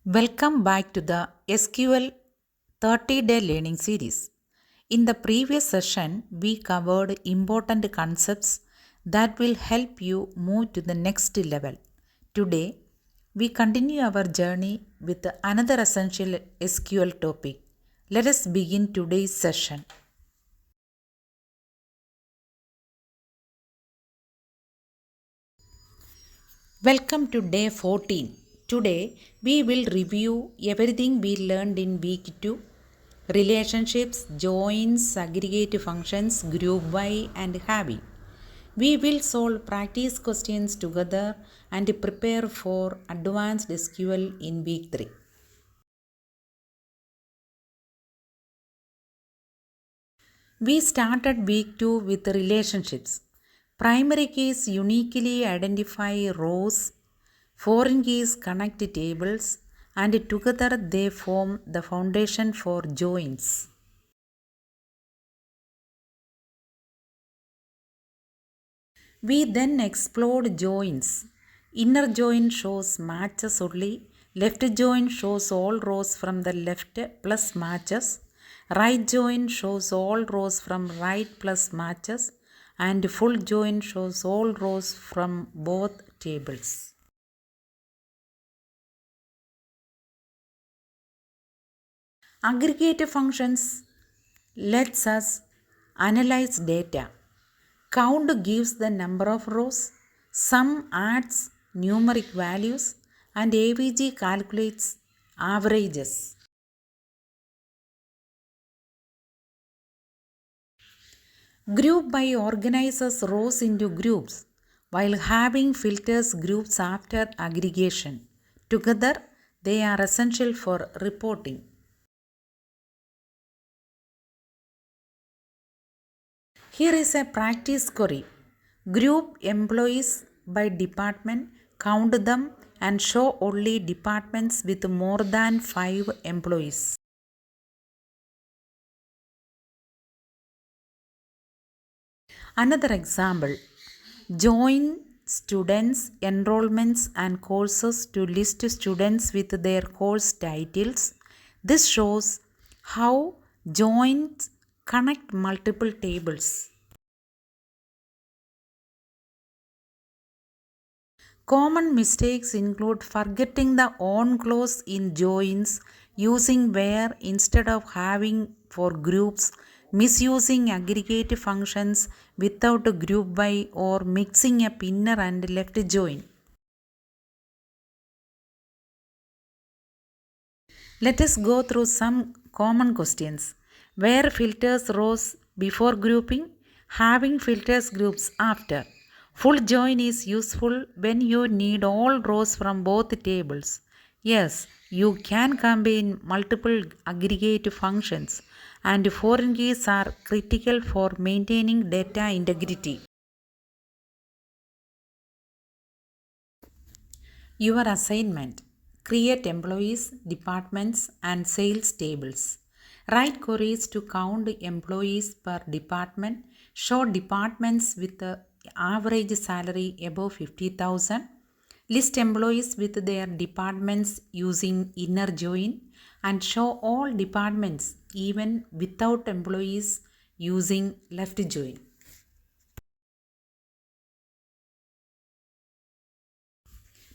Welcome back to the SQL 30-day learning series. In the previous session, we covered important concepts that will help you move to the next level. Today, we continue our journey with another essential SQL topic. Let us begin today's session. Welcome to day 14. Today we will review everything we learned in week 2: relationships, joins, aggregate functions, group by, and having. We will solve practice questions together and prepare for advanced SQL in week 3. We started week 2 with relationships. Primary keys uniquely identify rows, foreign keys connect tables, and together they form the foundation for joins. We then explored joins. Inner join shows matches only. Left join shows all rows from the left plus matches. Right join shows all rows from right plus matches. And full join shows all rows from both tables. Aggregate functions lets us analyze data. Count gives the number of rows, sum adds numeric values, and AVG calculates averages. Group by organizes rows into groups, while having filters groups after aggregation. Together, they are essential for reporting. Here is a practice query. Group employees by department, count them, and show only departments with more than 5 employees. Another example: join students, enrollments, and courses to list students with their course titles. This shows how joins connect multiple tables. Common mistakes include forgetting the on clause in joins, using where instead of having for groups, misusing aggregate functions without a group by, or mixing up inner and left join. Let us go through some common questions. Where filters rows before grouping, having filters groups after. Full join is useful when you need all rows from both tables. Yes, you can combine multiple aggregate functions, and foreign keys are critical for maintaining data integrity. Your assignment: create employees, departments, and sales tables. Write queries to count employees per department. Show departments with the average salary above 50,000. List employees with their departments using inner join, and show all departments even without employees using left join.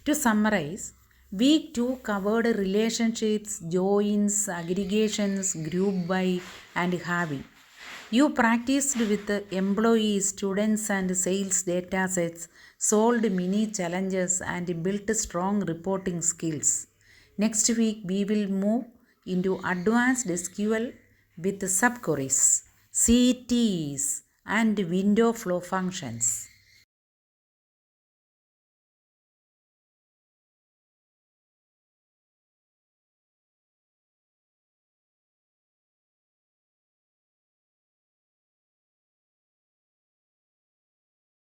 To summarize, week 2 covered relationships, joins, aggregations, group by, and having. You practiced with the employees, students, and sales data sets, solved many challenges, and built strong reporting skills. Next week, we will move into advanced SQL with subqueries, CTs, and window flow functions.